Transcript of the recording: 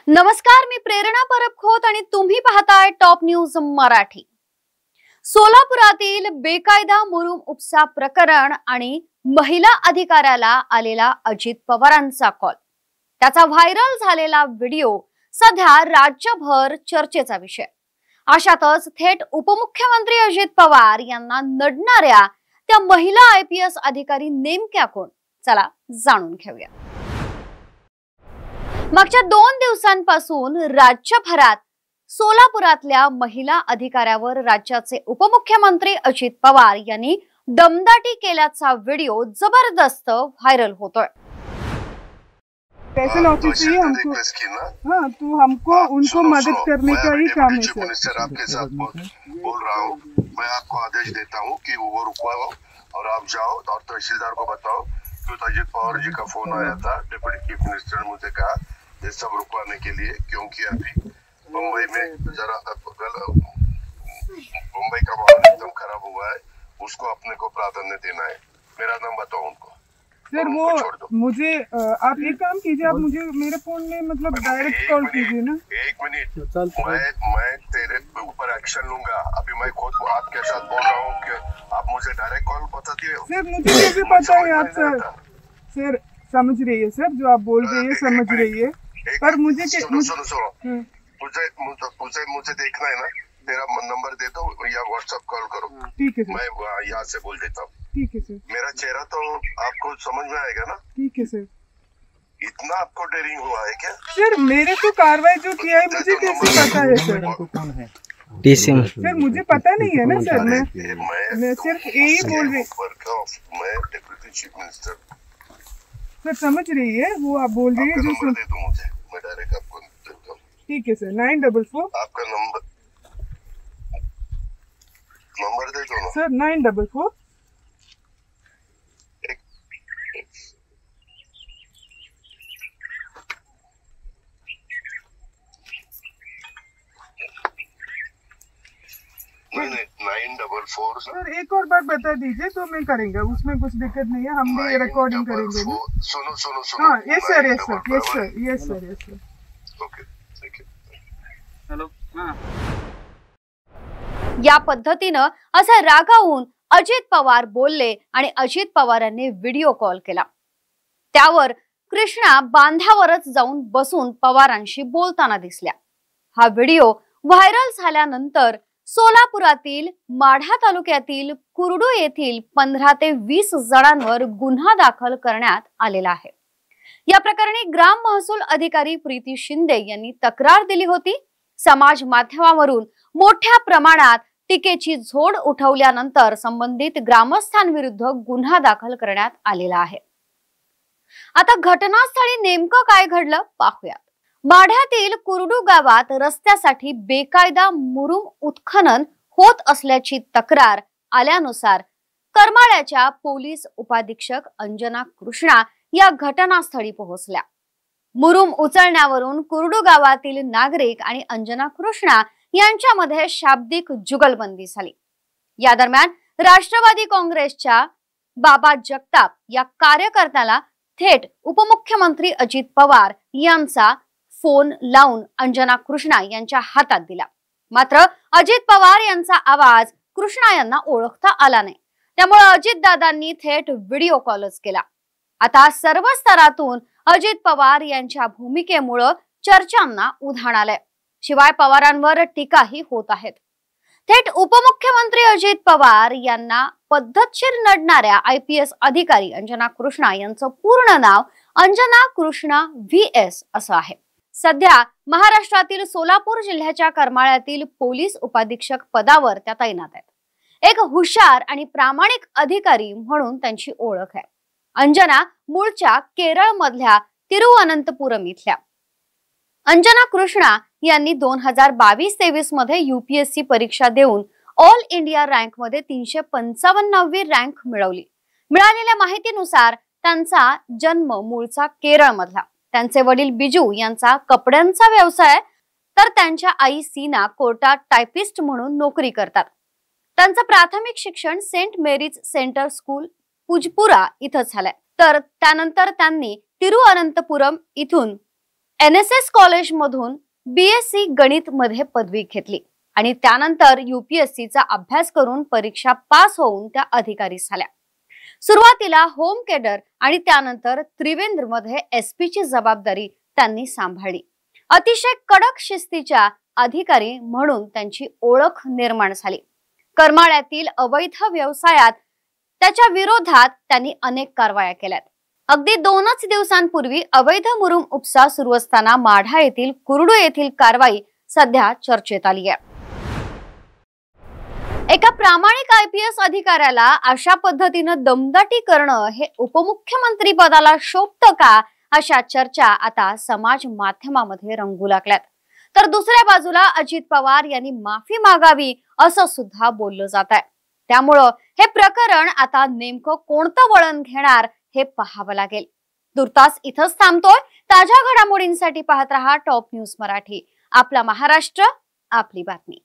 नमस्कार, मी प्रेरणा परबखोत आणि तुम्ही पाहताय टॉप न्यूज मराठी। सोलापुरातील बेकायदा मुरुम उपसा प्रकरण आणि महिला अधिकाऱ्याला आलेला अजित पवारांचा कॉल, त्याचा व्हायरल झालेला व्हिडिओ सध्या राज्यभर चर्चेचा विषय। अशातच थेट उपमुख्यमंत्री अजित पवार यांना नडणाऱ्या त्या महिला IPS अधिकारी नेमक्या कोण, चला जाणून घेऊया। मागच्या 2 दिवसांपासून राज्यभरात सोलापुरातल्या महिला अधिकाऱ्यावर राज्याचे उपमुख्यमंत्री अजित पवार यांनी दमदाटी केल्याचा व्हिडिओ जबरदस्त व्हायरल होतोय। स्पेशल ऑफिसर ही हमको, हाँ तो हमको उनको मदद करने का ही काम है सर। आपके साथ बोल रहा हूँ, मैं आपको आदेश देता हूँ कि वो रुकवाओ और आप जाओ और तहसीलदार को बताओ कि अजित पवार जी का फोन आया था, डिप्टी चीफ मिनिस्टर ने मुझे कहा ये सब रुकवाने के लिए, क्योंकि अभी मुंबई में जरा मुंबई का माहौल एकदम खराब हुआ है, उसको अपने को प्राधान्य देना है। मेरा नाम बताओ उनको। सर वो मुझे आप एक काम कीजिए, आप मुझे मेरे फोन में मतलब डायरेक्ट कॉल कीजिए ना। 1 मिनट, मैं तेरे ऊपर एक्शन लूंगा। अभी मैं खुद आपके साथ बोल रहा हूँ कि आप मुझे डायरेक्ट कॉल बता दिए। सर मुझे कैसे पता है आप सर समझ रही है सर, जो आप बोल रही है समझ रही है, पर मुझे सुनो मुझे देखना है ना, तेरा नंबर दे दो या व्हाट्सएप कॉल करो। ठीक है सर, मैं यहाँ से बोल देता हूँ। ठीक है सर, मेरा चेहरा तो आपको समझ में आएगा ना। ठीक है सर। इतना आपको डेयरिंग हुआ है क्या सर? मेरे को कार्रवाई जो किया है मुझे कैसे पता है सर? सर मुझे पता नहीं है ना सर, मैं सिर्फ यही बोल रही। मैं डिप्टी चीफ मिनिस्टर सर समझ रही है वो आप बोल रही है जो नंबर दे दो मुझे, मैं डायरेक्ट आपको देता हूँ। ठीक है सर, 944 आपका नंबर दे दो ना सर। 944 नहीं 944 सर। एक और बात बता दीजिए तो मैं करेंगे, उसमें कुछ दिक्कत नहीं है, हम भी रिकॉर्डिंग करेंगे ना। सुनो हाँ yes sir. Okay thank you. Hello. हाँ या पद्धतीनं असं रागावून अजित पवार बोलले आणि अजित पवारांनी व्हिडिओ कॉल केला। त्यावर कृष्णा बांधावरच जाऊन बसून पवारांशी बोलताना दिसल्या। हा व्हिडिओ व्हायरल झाल्यानंतर सोलापुरातील माढा तालुक्यातील कुरडू येथील 15 ते 20 जणांवर गुन्हा दाखल करण्यात आलेला आहे। या प्रकरणी ग्राम महसूल अधिकारी प्रीती शिंदे यांनी तक्रार दिली होती। समाज माध्यमावरून मोठ्या प्रमाणात टीकेची झोड उठवल्यानंतर संबंधित ग्रामस्थांविरुद्ध गुन्हा दाखल करण्यात आलेला आहे। आता घटनास्थळी नेमकं काय घडलं पाहूयात। माढ्यातील कुरडू गावात रस्त्यासाठी बेकायदा मुरुम उत्खनन होत असल्याची तक्रार आल्यानुसार करमाळ्याच्या पोलीस उपाधीक्षक अंजना कृष्णा या घटनास्थळी पोहोचल्या। मुरुम उचलण्यावरून कुरडू गावातील नागरिक आणि अंजना कृष्णा यांच्यामध्ये शाब्दिक जुगलबंदी झाली। या दरम्यान राष्ट्रवादी काँग्रेसच्या बाबा जगताप या कार्यकर्त्याला थेट उपमुख्यमंत्री अजित पवार यांचा फोन लावून अंजना कृष्णा यांच्या हातात दिला। मात्र अजित पवार यांचा आवाज कृष्णा यांना ओळखता आला नाही, त्यामुळे अजित दादांनी थेट व्हिडिओ कॉलच केला। आता सर्व स्तरातून अजित पवार यांच्या भूमिकेमुळे चर्चांना उधाण आलंय, शिवाय पवारांवर टीकाही होत आहेत। थेट उपमुख्यमंत्री अजित पवार यांना पद्धतशीर नडणाऱ्या IPS अधिकारी अंजना कृष्णा यांचं पूर्ण नाव अंजना कृष्णा VS असं आहे। सध्या महाराष्ट्रातील सोलापूर जिल्ह्याच्या करमाळ्यातील पोलीस उपाधीक्षक पदावर त्या तैनात आहेत। एक हुशार आणि प्रामाणिक अधिकारी म्हणून त्यांची ओळख आहे। अंजना मूळच्या केरळ मधल्या तिरुवनंतपुरम इथल्या। अंजना कृष्णा यांनी 2022-23 मध्ये UPSC परीक्षा देऊन ऑल इंडिया रँक मध्ये 355वी रँक मिळवली। मिळालेल्या माहितीनुसार त्यांचा जन्म मूळचा केरळ मधला। त्यांचे वडील बिजू यांचा कपड्यांचा व्यवसाय, तर त्यांच्या आई सीना कोर्टात टायपिस्ट म्हणून नोकरी करतात। त्यांचं प्राथमिक शिक्षण सेंट मेरीज सेंटर स्कूल पुजपुरा इथं झालंय, तर त्यानंतर त्यांनी तिरुअनंतपुरम इथून NSS कॉलेजमधून BSc गणित मध्ये पदवी घेतली आणि त्यानंतर UPSCचा अभ्यास करून परीक्षा पास होऊन त्या अधिकारी झाल्या। सुरुवातीला होम केडर आणि त्यानंतर त्रिवेंद्रमध्ये SP ची जबाबदारी त्यांनी सांभाळली। अतिशय कडक शिस्तीच्या अधिकारी म्हणून त्यांची ओळख निर्माण झाली। करमाळ्यातील अवैध व्यवसायात त्याच्या विरोधात त्यांनी अनेक कारवाया केल्यात। अगदी 2च दिवसांपूर्वी अवैध मुरुम उपसा सुरू असताना माढा येथील कुरडू येथील कारवाई सध्या चर्चेत आली आहे। एका प्रामाणिक IPS अधिकाऱ्याला अशा पद्धतीनं दमदाटी करणं हे उपमुख्यमंत्री पदाला शोभतं का, अशा चर्चा आता समाज माध्यमामध्ये रंगू लागल्यात। तर दुसऱ्या बाजूला अजित पवार यांनी माफी मागावी असं सुद्धा बोललं जात आहे। त्यामुळं हे प्रकरण आता नेमकं कोणतं वळण घेणार हे पाहावं लागेल। तुर्तास इथंच थांबतोय। ताज्या घडामोडींसाठी पाहत रहा टॉप न्यूज मराठी। आपला महाराष्ट्र, आपली बातमी।